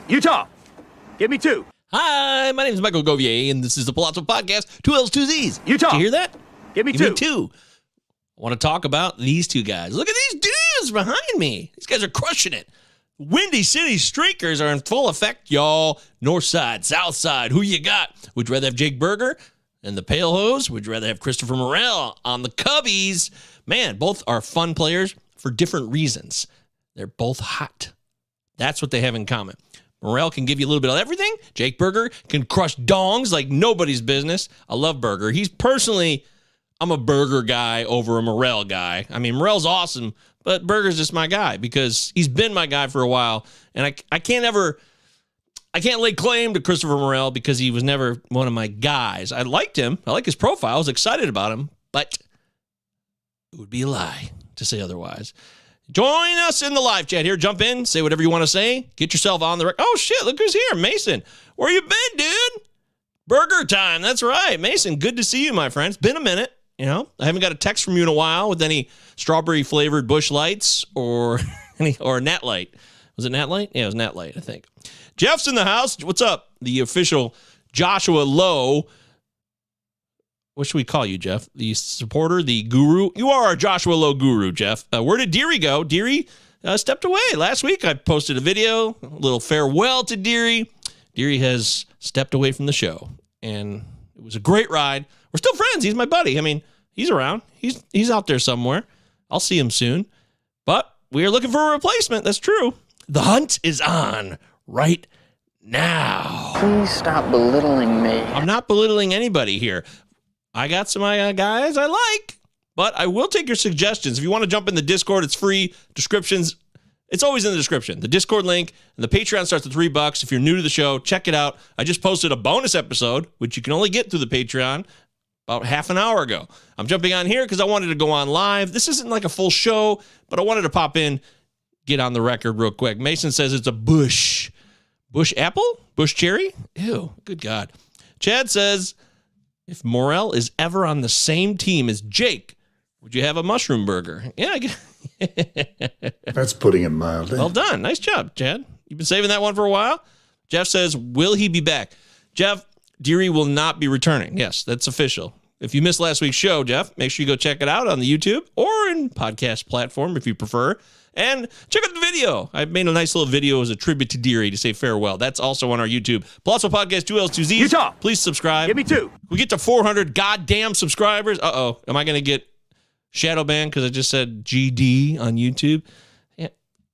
Utah, give me 2. Hi, my name is Michael Govier, and this is the Palazzo Podcast. 2 L's, 2 Z's. Utah. Did you hear that? Give me 2. I want to talk about these 2 guys. Look at these dudes behind me. These guys are crushing it. Windy City Streakers are in full effect, y'all. North side, south side, who you got? Would you rather have Jake Burger and the Pale Hose? Would you rather have Christopher Morel on the Cubbies? Man, both are fun players for different reasons. They're both hot. That's what they have in common. Morel can give you a little bit of everything. Jake Burger can crush dongs like nobody's business. I love Burger. I'm a Burger guy over a Morel guy. I mean, Morel's awesome, but Burger's just my guy because he's been my guy for a while. And I can't lay claim to Christopher Morel because he was never one of my guys. I liked him. I like his profile. I was excited about him, but it would be a lie to say otherwise. Join us in the live chat here. Jump in, say whatever you want to say. Get yourself on the record. Oh, shit, look who's here. Mason, where you been, dude? Burger time. That's right. Mason, good to see you, my friend. It's been a minute. You know, I haven't got a text from you in a while with any strawberry-flavored Busch Lights or Nat Light. Was it Nat Light? Yeah, it was Nat Light, I think. Jeff's in the house. What's up? The official Joshua Lowe. What should we call you, Jeff? The supporter, the guru? You are our Joshua Lowe guru, Jeff. Where did Deary go? Deary stepped away. Last week I posted a video, a little farewell to Deary. Deary has stepped away from the show, and it was a great ride. We're still friends. He's my buddy. I mean, he's around. He's out there somewhere. I'll see him soon. But we are looking for a replacement. That's true. The hunt is on right now. Please stop belittling me. I'm not belittling anybody here. I got some guys I like, but I will take your suggestions. If you want to jump in the Discord, it's free. Descriptions, it's always in the description. The Discord link and the Patreon starts at $3. If you're new to the show, check it out. I just posted a bonus episode, which you can only get through the Patreon, about half an hour ago. I'm jumping on here because I wanted to go on live. This isn't like a full show, but I wanted to pop in, get on the record real quick. Mason says it's a bush. Bush apple? Bush cherry? Ew, good God. Chad says, if Morel is ever on the same team as Jake, would you have a mushroom burger? Yeah, I guess. That's putting it mildly. Well done. Nice job, Chad. You've been saving that one for a while. Jeff says, will he be back? Jeff, Deary will not be returning. Yes, that's official. If you missed last week's show, Jeff, make sure you go check it out on the YouTube or in podcast platform if you prefer. And check out the video. I made a nice little video as a tribute to Deary to say farewell. That's also on our YouTube. Palazzo Podcast, 2 L's, 2 Z's. Utah. Please subscribe. Give me 2. We get to 400 goddamn subscribers. Uh-oh. Am I going to get shadow banned because I just said GD on YouTube? Yeah.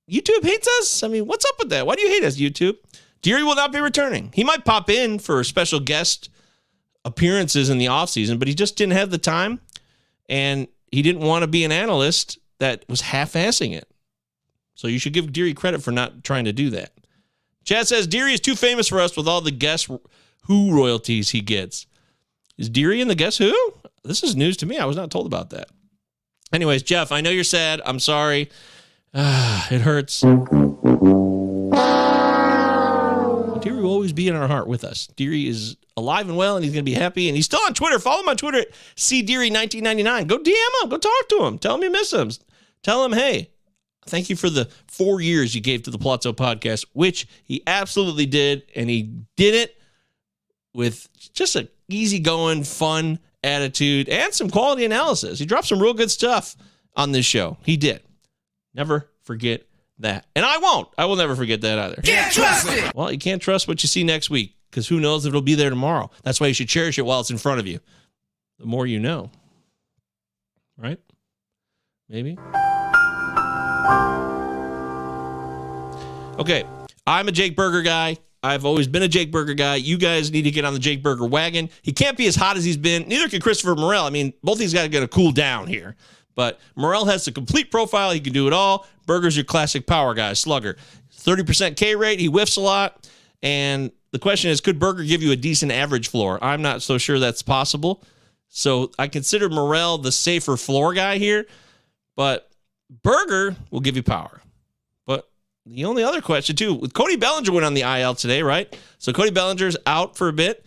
YouTube hates us? I mean, what's up with that? Why do you hate us, YouTube? Deary will not be returning. He might pop in for special guest appearances in the offseason, but he just didn't have the time, and he didn't want to be an analyst that was half-assing it. So you should give Deary credit for not trying to do that. Chad says, Deary is too famous for us with all the Guess Who royalties he gets. Is Deary in the Guess Who? This is news to me. I was not told about that. Anyways, Jeff, I know you're sad. I'm sorry. It hurts. Deary will always be in our heart with us. Deary is alive and well, and he's going to be happy. And he's still on Twitter. Follow him on Twitter at CDeary1999. Go DM him. Go talk to him. Tell him you miss him. Tell him, hey, thank you for the 4 years you gave to the Palazzo Podcast, which he absolutely did. And he did it with just an easygoing, fun attitude and some quality analysis. He dropped some real good stuff on this show. He did. Never forget that. And I won't. I will never forget that either. Can't trust it. Well, you can't trust what you see next week because who knows if it'll be there tomorrow. That's why you should cherish it while it's in front of you. The more you know. Right? Maybe? Okay. I'm a Jake Burger guy. I've always been a Jake Burger guy. You guys need to get on the Jake Burger wagon. He can't be as hot as he's been. Neither can Christopher Morel. I mean, both these guys got to cool down here. But Morel has the complete profile. He can do it all. Burger's your classic power guy, slugger. 30% K rate. He whiffs a lot. And the question is, could Burger give you a decent average floor? I'm not so sure that's possible. So I consider Morel the safer floor guy here. But Burger will give you power. But the only other question, too, with Cody Bellinger went on the IL today, right? So Cody Bellinger's out for a bit.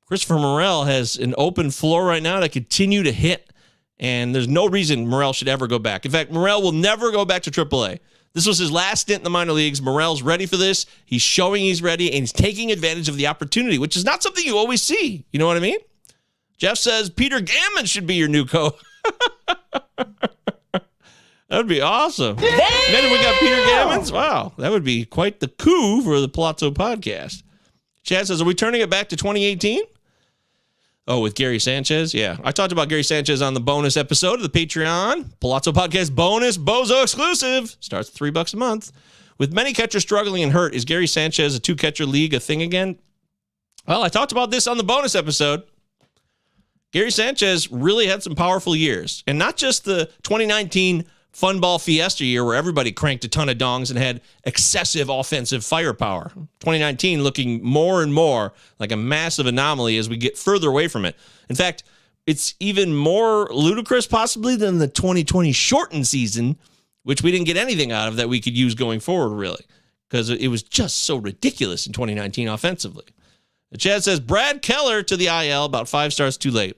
Christopher Morel has an open floor right now to continue to hit. And there's no reason Morel should ever go back. In fact, Morel will never go back to AAA. This was his last stint in the minor leagues. Morel's ready for this. He's showing he's ready, and he's taking advantage of the opportunity, which is not something you always see. You know what I mean? Jeff says Peter Gammon should be your new co. That would be awesome. Imagine we got Peter Gammons. Wow, that would be quite the coup for the Palazzo podcast. Chad says, are we turning it back to 2018? Oh, with Gary Sanchez? Yeah. I talked about Gary Sanchez on the bonus episode of the Patreon. Palazzo Podcast bonus, Bozo exclusive. Starts at $3 a month. With many catchers struggling and hurt, is Gary Sanchez a two-catcher league a thing again? Well, I talked about this on the bonus episode. Gary Sanchez really had some powerful years. And not just the 2019 Fun Ball Fiesta year where everybody cranked a ton of dongs and had excessive offensive firepower. 2019 looking more and more like a massive anomaly as we get further away from it. In fact, it's even more ludicrous possibly than the 2020 shortened season, which we didn't get anything out of that we could use going forward, really, because it was just so ridiculous in 2019 offensively. Chad says, Brad Keller to the IL, about 5 starts too late.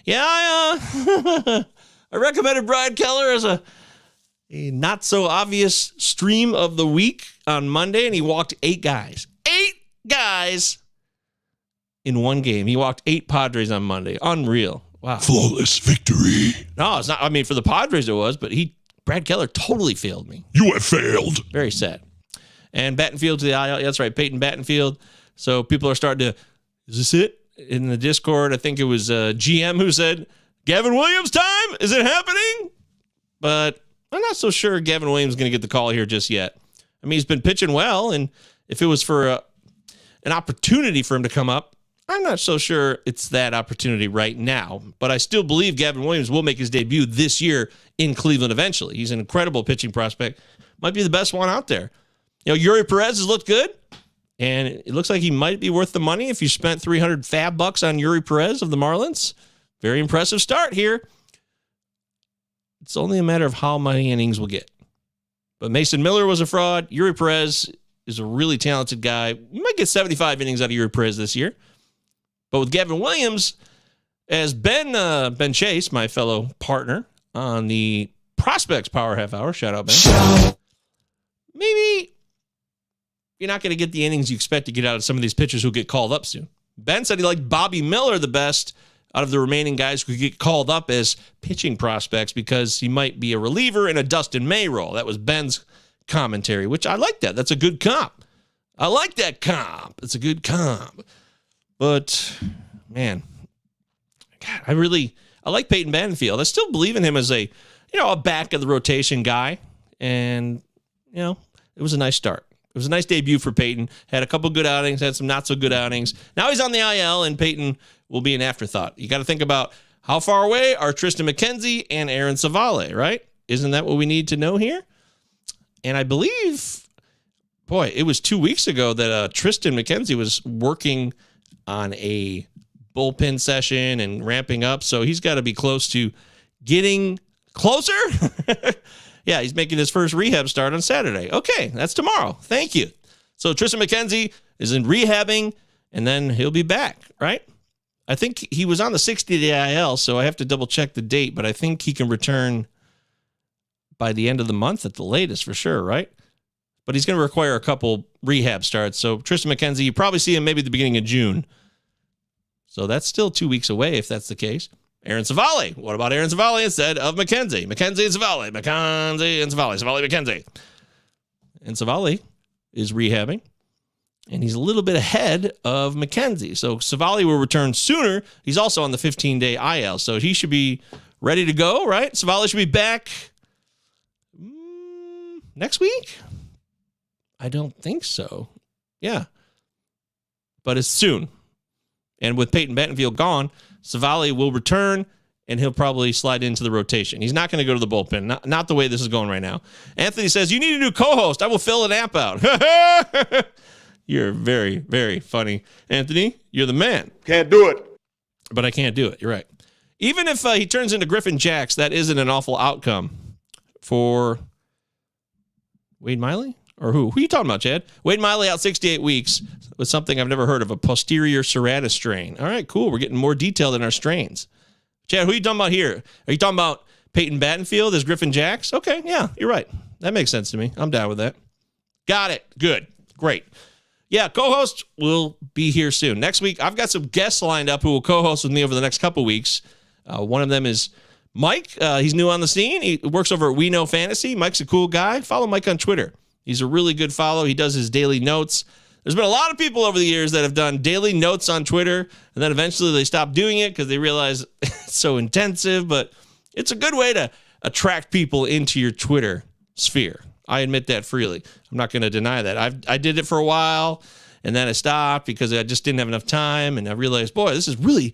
Yeah, I recommended Brad Keller as a not so obvious stream of the week on Monday, and he walked 8 guys. 8 guys in one game. He walked 8 Padres on Monday. Unreal. Wow. Flawless victory. No, it's not. I mean, for the Padres it was, but Brad Keller totally failed me. You have failed. Very sad. And Battenfield to the IL. Yeah, that's right, Peyton Battenfield. So people are starting to, is this it? In the Discord, I think it was GM who said, Gavin Williams time? Is it happening? But I'm not so sure Gavin Williams is going to get the call here just yet. I mean, he's been pitching well, and if it was for an opportunity for him to come up, I'm not so sure it's that opportunity right now. But I still believe Gavin Williams will make his debut this year in Cleveland eventually. He's an incredible pitching prospect. Might be the best one out there. You know, Yuri Perez has looked good, and it looks like he might be worth the money if you spent $300 on Yuri Perez of the Marlins. Very impressive start here. It's only a matter of how many innings we'll get. But Mason Miller was a fraud. Yuri Perez is a really talented guy. We might get 75 innings out of Yuri Perez this year. But with Gavin Williams, as Ben Chase, my fellow partner on the Prospects Power Half Hour, shout out Ben, maybe you're not going to get the innings you expect to get out of some of these pitchers who get called up soon. Ben said he liked Bobby Miller the best out of the remaining guys who could get called up as pitching prospects because he might be a reliever in a Dustin May role. That was Ben's commentary, which I like that. That's a good comp. I like that comp. It's a good comp. But, man, God, I like Peyton Battenfield. I still believe in him as a back of the rotation guy. And, it was a nice start. It was a nice debut for Peyton. Had a couple good outings, had some not so good outings. Now he's on the IL, and Peyton will be an afterthought. You got to think about how far away are Tristan McKenzie and Aaron Savale, right? Isn't that what we need to know here? And I believe, it was 2 weeks ago that Tristan McKenzie was working on a bullpen session and ramping up, so he's got to be close to getting closer. Yeah, he's making his first rehab start on Saturday. Okay, that's tomorrow. Thank you. So Tristan McKenzie is in rehabbing, and then he'll be back, right? I think he was on the 60-day IL, so I have to double-check the date, but I think he can return by the end of the month at the latest for sure, right? But he's going to require a couple rehab starts. So Tristan McKenzie, you probably see him maybe at the beginning of June. So that's still 2 weeks away if that's the case. Aaron Savale. What about Aaron Savale instead of McKenzie? McKenzie and Savale. McKenzie and Savale. Savale, McKenzie. And Savale is rehabbing, and he's a little bit ahead of McKenzie. So Savale will return sooner. He's also on the 15-day IL, so he should be ready to go, right? Savale should be back next week? I don't think so. Yeah. But it's soon. And with Peyton Battenfield gone, Savale will return, and he'll probably slide into the rotation. He's not going to go to the bullpen. Not the way this is going right now. Anthony says, you need a new co-host. I will fill an app out. You're very, very funny. Anthony, you're the man. Can't do it. But I can't do it. You're right. Even if he turns into Griffin Jax, that isn't an awful outcome for Wade Miley? Or who? Who are you talking about, Chad? Wade Miley out 68 weeks with something I've never heard of, a posterior serratus strain. All right, cool. We're getting more detailed in our strains. Chad, who are you talking about here? Are you talking about Peyton Battenfield as Griffin Jax? Okay, yeah, you're right. that makes sense to me. I'm down with that. Got it. Good. Great. Yeah, co-host will be here soon. Next week, I've got some guests lined up who will co-host with me over the next couple weeks. One of them is Mike. He's new on the scene. He works over at We Know Fantasy. Mike's a cool guy. Follow Mike on Twitter. He's a really good follow. He does his daily notes. There's been a lot of people over the years that have done daily notes on Twitter, and then eventually they stop doing it because they realize it's so intensive, but it's a good way to attract people into your Twitter sphere. I admit that freely. I'm not going to deny that. I did it for a while, and then I stopped because I just didn't have enough time, and I realized, boy, this is really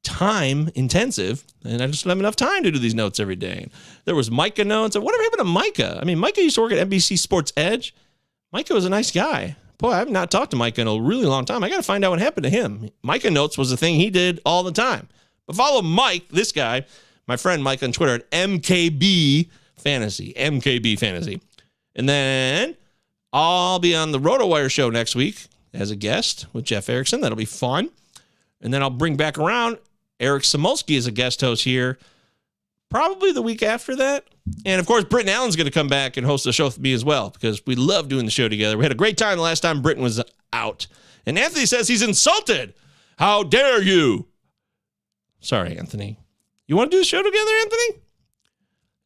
time intensive, and I just don't have enough time to do these notes every day. And there was Micah notes. Whatever happened to Micah? I mean, Micah used to work at NBC Sports Edge. Micah was a nice guy. Boy, I've not talked to Micah in a really long time. I got to find out what happened to him. Micah notes was a thing he did all the time. But follow Mike, this guy, my friend Mike on Twitter at MKB Fantasy. MKB Fantasy. And then I'll be on the RotoWire show next week as a guest with Jeff Erickson. That'll be fun. And then I'll bring back around Eric Samolsky as a guest host here probably the week after that. And, of course, Britton Allen's going to come back and host the show with me as well because we love doing the show together. We had a great time the last time Britton was out. And Anthony says he's insulted. How dare you? Sorry, Anthony. You want to do the show together, Anthony?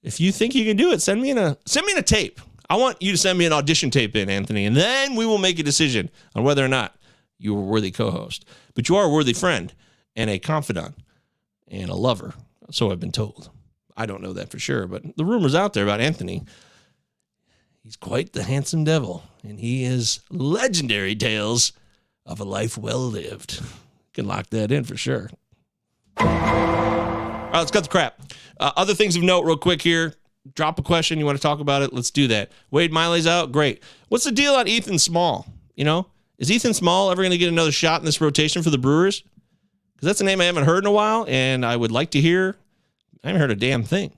If you think you can do it, send me in a tape. I want you to send me an audition tape in, Anthony, and then we will make a decision on whether or not you are a worthy co-host. But you are a worthy friend and a confidant and a lover, so I've been told. I don't know that for sure, but the rumors out there about Anthony, he's quite the handsome devil, and he is legendary tales of a life well lived. Can lock that in for sure. All right, let's cut the crap. Other things of note real quick here. Drop a question. You want to talk about it? Let's do that. Wade Miley's out. Great. What's the deal on Ethan Small? You know, is Ethan Small ever going to get another shot in this rotation for the Brewers? Because that's a name I haven't heard in a while, and I would like to hear. I haven't heard a damn thing.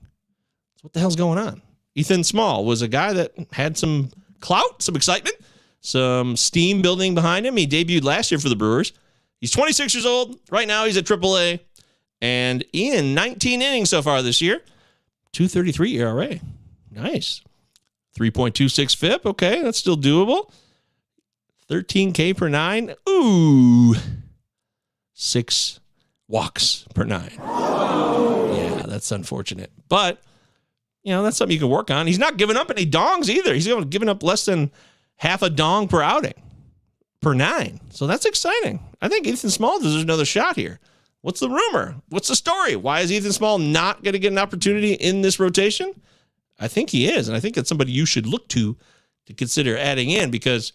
So what the hell's going on? Ethan Small was a guy that had some clout, some excitement, some steam building behind him. He debuted last year for the Brewers. He's 26 years old. Right now he's at AAA. And in 19 innings so far this year, 2.33 ERA. Nice. 3.26 FIP. Okay, that's still doable. 13K per nine. Ooh. 6 walks per nine. Yeah, that's unfortunate. But, you know, that's something you can work on. He's not giving up any dongs either. He's giving up less than half a dong per outing, per nine. So that's exciting. I think Ethan Small deserves another shot here. What's the rumor? What's the story? Why is Ethan Small not going to get an opportunity in this rotation? I think he is, and I think that's somebody you should look to consider adding in because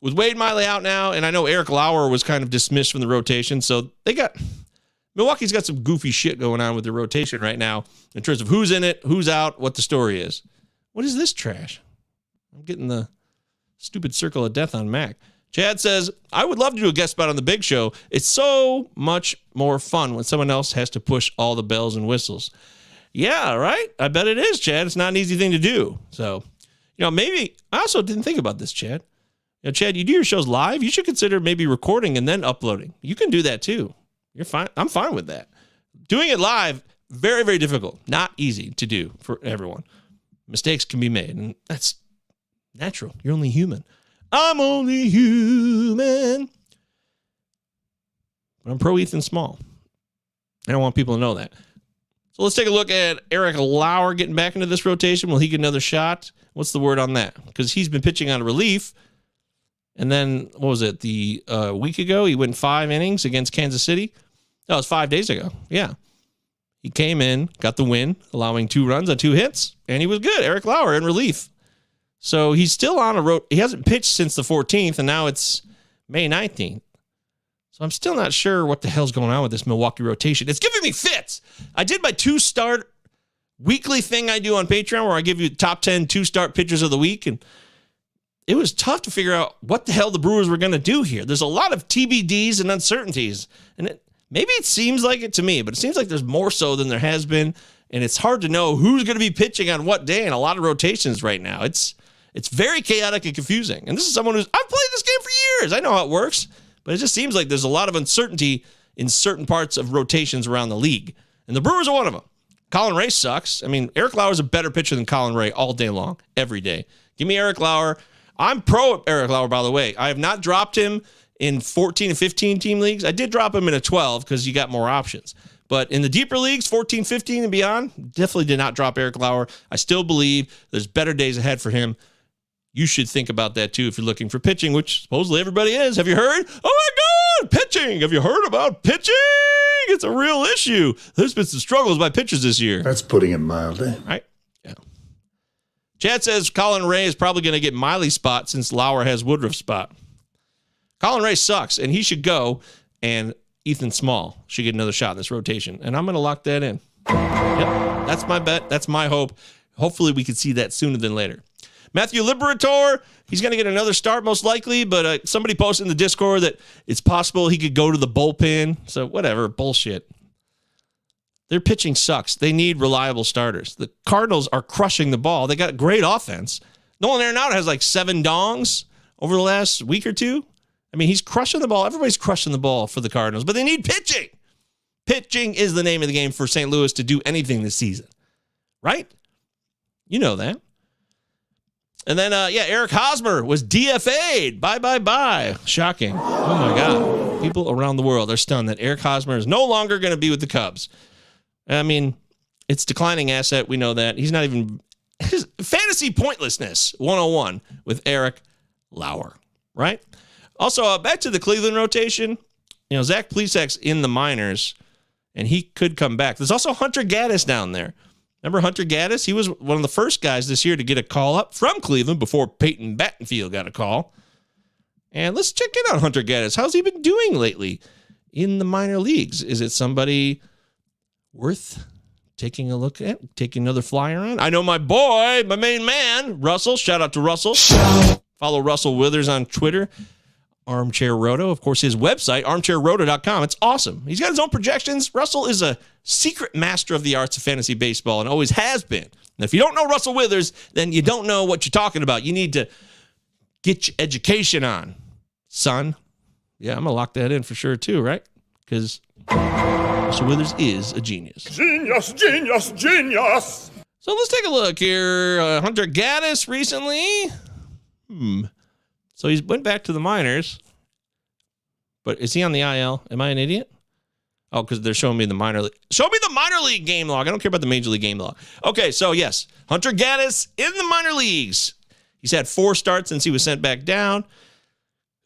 with Wade Miley out now, and I know Eric Lauer was kind of dismissed from the rotation, so Milwaukee's got some goofy shit going on with their rotation right now in terms of who's in it, who's out, what the story is. What is this trash? I'm getting the stupid circle of death on Mac. Chad says, I would love to do a guest spot on the big show. It's so much more fun when someone else has to push all the bells and whistles. Yeah, right? I bet it is, Chad. It's not an easy thing to do. So, you know, maybe I also didn't think about this, Chad. You know, Chad, you do your shows live. You should consider maybe recording and then uploading. You can do that too. You're fine. I'm fine with that. Doing it live, very, very difficult. Not easy to do for everyone. Mistakes can be made, and that's natural. You're only human. I'm only human. But I'm pro Ethan Small. I don't want people to know that. So let's take a look at Eric Lauer getting back into this rotation. Will he get another shot? What's the word on that? Because he's been pitching on relief. And then, what was it, the week ago, he went 5 innings against Kansas City. That was 5 days ago. Yeah. He came in, got the win, allowing 2 runs on 2 hits, and he was good. Eric Lauer in relief. So he's still on a road. He hasn't pitched since the 14th, and now it's May 19th. So I'm still not sure what the hell's going on with this Milwaukee rotation. It's giving me fits. I did my 2-start weekly thing I do on Patreon where I give you top 10 2-start pitchers of the week, and it was tough to figure out what the hell the Brewers were going to do here. There's a lot of TBDs and uncertainties, and maybe it seems like it to me, but it seems like there's more so than there has been, and it's hard to know who's going to be pitching on what day in a lot of rotations right now. It's very chaotic and confusing. And this is someone I've played this game for years. I know how it works, but it just seems like there's a lot of uncertainty in certain parts of rotations around the league. And the Brewers are one of them. Colin Ray sucks. I mean, Eric Lauer's a better pitcher than Colin Ray all day long, every day. Give me Eric Lauer. I'm pro Eric Lauer, by the way. I have not dropped him in 14 and 15 team leagues. I did drop him in a 12 because you got more options. But in the deeper leagues, 14, 15, and beyond, definitely did not drop Eric Lauer. I still believe there's better days ahead for him. You should think about that, too, if you're looking for pitching, which supposedly everybody is. Have you heard? Oh, my God, pitching. Have you heard about pitching? It's a real issue. There's been some struggles by pitchers this year. That's putting it mildly. Right? Yeah. Chad says Colin Ray is probably going to get Miley's spot since Lauer has Woodruff's spot. Colin Ray sucks, and he should go, and Ethan Small should get another shot in this rotation. And I'm going to lock that in. Yep, that's my bet. That's my hope. Hopefully we can see that sooner than later. Matthew Liberator, he's going to get another start most likely, but somebody posted in the Discord that it's possible he could go to the bullpen. So whatever, bullshit. Their pitching sucks. They need reliable starters. The Cardinals are crushing the ball. They got a great offense. Nolan Arenado has like 7 dongs over the last week or two. I mean, he's crushing the ball. Everybody's crushing the ball for the Cardinals, but they need pitching. Pitching is the name of the game for St. Louis to do anything this season, right? You know that. And then, Eric Hosmer was DFA'd. Bye. Shocking. Oh, my God. People around the world are stunned that Eric Hosmer is no longer going to be with the Cubs. I mean, it's declining asset. We know that. He's not even... Fantasy pointlessness 101 with Eric Lauer, right? Also, back to the Cleveland rotation. You know, Zach Plesac's in the minors, and he could come back. There's also Hunter Gaddis down there. Remember Hunter Gaddis? He was one of the first guys this year to get a call up from Cleveland before Peyton Battenfield got a call. And let's check in on Hunter Gaddis. How's he been doing lately in the minor leagues? Is it somebody worth taking a look at, taking another flyer on? I know my boy, my main man, Russell. Shout out to Russell. Follow Russell Withers on Twitter. Armchair Roto, of course, his website, armchairroto.com. It's awesome. He's got his own projections. Russell is a secret master of the arts of fantasy baseball and always has been. And if you don't know Russell Withers, then you don't know what you're talking about. You need to get your education on, son. Yeah, I'm going to lock that in for sure, too, right? Because Russell Withers is a genius. Genius. So let's take a look here. Hunter Gaddis recently. So he's went back to the minors, but is he on the IL? Am I an idiot? Oh, because they're showing me the minor league. Show me the minor league game log. I don't care about the major league game log. Okay, so yes, Hunter Gaddis in the minor leagues. He's had 4 starts since he was sent back down.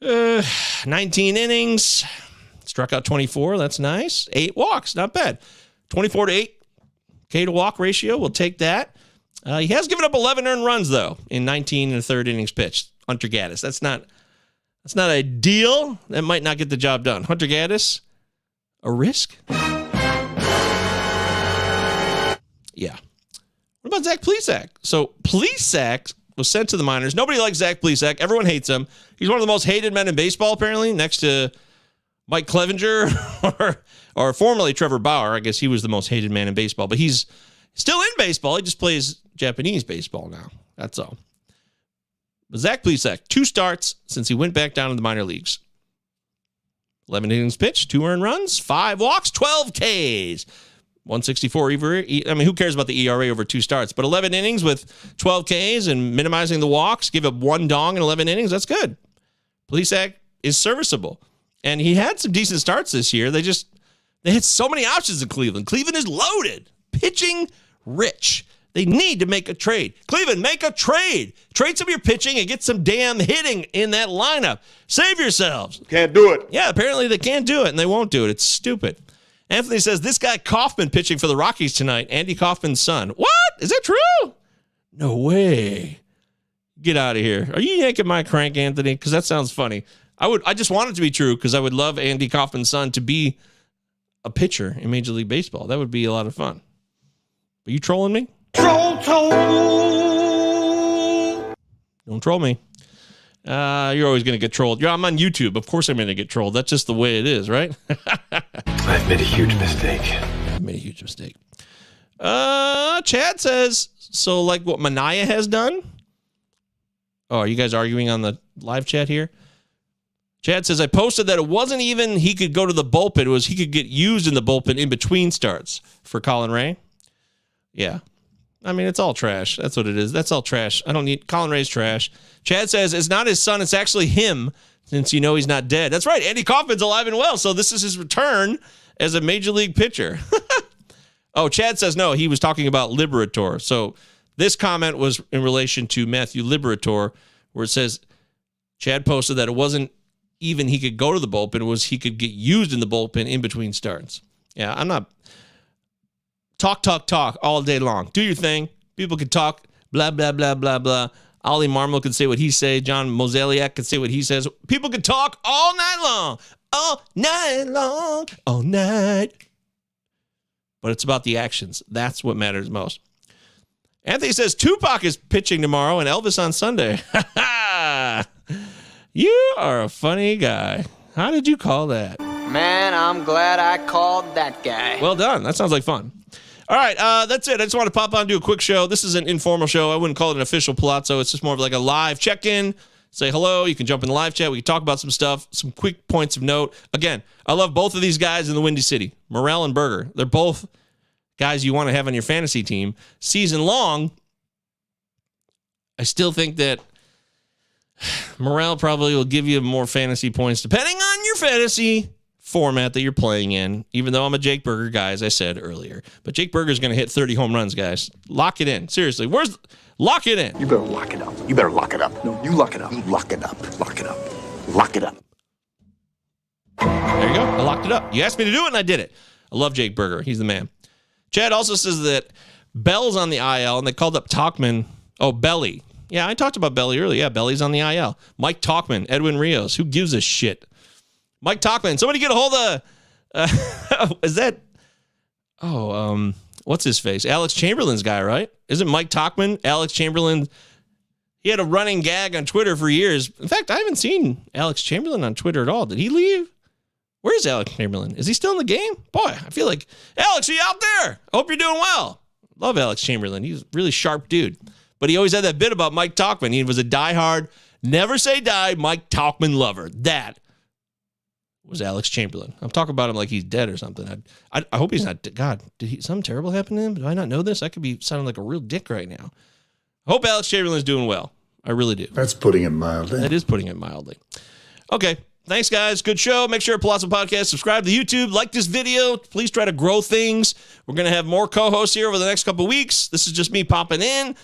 19 innings, struck out 24. That's nice. 8 walks, not bad. 24-8 K to walk ratio. We'll take that. He has given up 11 earned runs though in 19 and a third innings pitched. Hunter Gaddis. That's not ideal. That might not get the job done. Hunter Gaddis, a risk? Yeah. What about Zach Plesac? So Plesac was sent to the minors. Nobody likes Zach Plesac. Everyone hates him. He's one of the most hated men in baseball, apparently, next to Mike Clevenger or formerly Trevor Bauer. I guess he was the most hated man in baseball, but he's still in baseball. He just plays Japanese baseball now. That's all. But Zach Plesac, 2 starts since he went back down to the minor leagues. 11 innings pitched, 2 earned runs, 5 walks, 12 Ks. 164 ERA. I mean, who cares about the ERA over 2 starts? But 11 innings with 12 Ks and minimizing the walks, give up 1 dong in 11 innings. That's good. Plesac is serviceable. And he had some decent starts this year. They had so many options in Cleveland. Cleveland is loaded. Pitching rich. They need to make a trade. Cleveland, make a trade. Trade some of your pitching and get some damn hitting in that lineup. Save yourselves. Can't do it. Yeah, apparently they can't do it, and they won't do it. It's stupid. Anthony says, this guy Kaufman pitching for the Rockies tonight. Andy Kaufman's son. What? Is that true? No way. Get out of here. Are you yanking my crank, Anthony? Because that sounds funny. I just want it to be true because I would love Andy Kaufman's son to be a pitcher in Major League Baseball. That would be a lot of fun. Are you trolling me? Troll. Don't troll me. You're always going to get trolled. I'm on YouTube. Of course I'm going to get trolled. That's just the way it is, right? I've made a huge mistake. Chad says, so like what Manaea has done? Oh, are you guys arguing on the live chat here? Chad says, I posted that it wasn't even he could go to the bullpen. It was he could get used in the bullpen in between starts for Colin Ray. Yeah. I mean, it's all trash. That's what it is. That's all trash. I don't need Colin Ray's trash. Chad says it's not his son. It's actually him, since you know he's not dead. That's right. Andy Kaufman's alive and well. So this is his return as a major league pitcher. Oh, Chad says no. He was talking about Liberator. So this comment was in relation to Matthew Liberator, where it says Chad posted that it wasn't even he could go to the bullpen. It was he could get used in the bullpen in between starts. Yeah, I'm not. Talk all day long. Do your thing. People can talk, blah, blah, blah, blah, blah. Ollie Marmol can say what he say. John Mozeliak can say what he says. People can talk all night long. All night long. All night. But it's about the actions. That's what matters most. Anthony says Tupac is pitching tomorrow and Elvis on Sunday. You are a funny guy. How did you call that? Man, I'm glad I called that guy. Well done. That sounds like fun. All right, that's it. I just want to pop on and do a quick show. This is an informal show. I wouldn't call it an official Palazzo. It's just more of like a live check-in. Say hello. You can jump in the live chat. We can talk about some stuff, some quick points of note. Again, I love both of these guys in the Windy City, Morel and Burger. They're both guys you want to have on your fantasy team. Season long, I still think that Morel probably will give you more fantasy points depending on your fantasy format that you're playing in, even though I'm a Jake Burger guy, as I said earlier. But Jake Burger's going to hit 30 home runs, guys. Lock it in. Seriously. Lock it in. You better lock it up. You better lock it up. No, you lock it up. You lock it up. Lock it up. Lock it up. There you go. I locked it up. You asked me to do it, and I did it. I love Jake Burger. He's the man. Chad also says that Bell's on the IL, and they called up Talkman. Oh, Belly. Yeah, I talked about Belly earlier. Yeah, Belly's on the IL. Mike Talkman, Edwin Rios. Who gives a shit? Mike Talkman. Somebody get a hold of, is that, what's his face? Alex Chamberlain's guy, right? Isn't Mike Talkman, Alex Chamberlain? He had a running gag on Twitter for years. In fact, I haven't seen Alex Chamberlain on Twitter at all. Did he leave? Where's Alex Chamberlain? Is he still in the game? Boy, I feel like, Alex, are you out there? I hope you're doing well. Love Alex Chamberlain. He's a really sharp dude. But he always had that bit about Mike Talkman. He was a diehard, never say die, Mike Talkman lover. That was Alex Chamberlain. I'm talking about him like he's dead or something. I hope he's not. God, did something terrible happen to him? Do I not know this? I could be sounding like a real dick right now. I hope Alex Chamberlain's doing well. I really do. That's putting it mildly. That is putting it mildly. Okay. Thanks, guys. Good show. Make sure to Palazzo Podcast. Subscribe to YouTube. Like this video. Please try to grow things. We're going to have more co-hosts here over the next couple of weeks. This is just me popping in.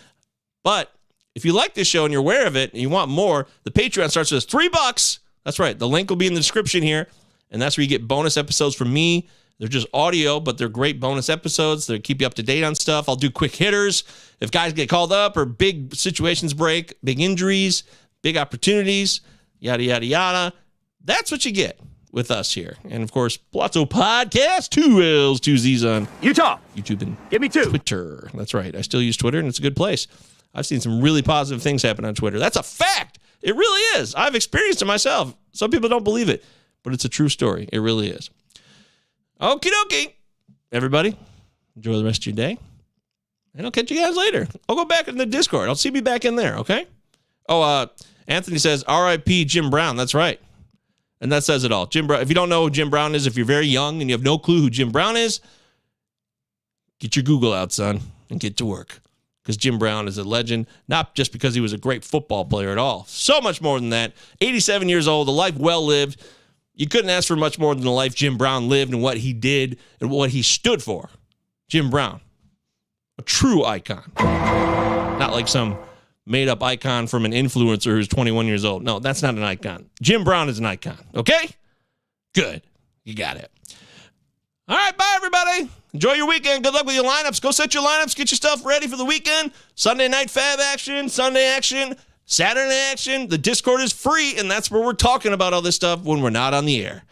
But if you like this show and you're aware of it and you want more, the Patreon starts with $3. That's right. The link will be in the description here. And that's where you get bonus episodes from me. They're just audio, but they're great bonus episodes. They keep you up to date on stuff. I'll do quick hitters. If guys get called up or big situations break, big injuries, big opportunities, yada, yada, yada. That's what you get with us here. And, of course, Palazzo Podcast, 2 L's, 2 Z's on YouTube and Give me 2. Twitter. That's right. I still use Twitter, and it's a good place. I've seen some really positive things happen on Twitter. That's a fact. It really is. I've experienced it myself. Some people don't believe it, but it's a true story. It really is. Okie dokie. Everybody, enjoy the rest of your day. And I'll catch you guys later. I'll go back in the Discord. I'll see me back in there, okay? Oh, Anthony says, R.I.P. Jim Brown. That's right. And that says it all. Jim Brown. If you don't know who Jim Brown is, if you're very young and you have no clue who Jim Brown is, get your Google out, son, and get to work. Because Jim Brown is a legend, not just because he was a great football player at all. So much more than that. 87 years old, a life well lived. You couldn't ask for much more than the life Jim Brown lived and what he did and what he stood for. Jim Brown, a true icon. Not like some made-up icon from an influencer who's 21 years old. No, that's not an icon. Jim Brown is an icon, okay? Good. You got it. All right, bye, everybody. Enjoy your weekend. Good luck with your lineups. Go set your lineups. Get your stuff ready for the weekend. Sunday night fab action, Sunday action, Saturday action. The Discord is free, and that's where we're talking about all this stuff when we're not on the air.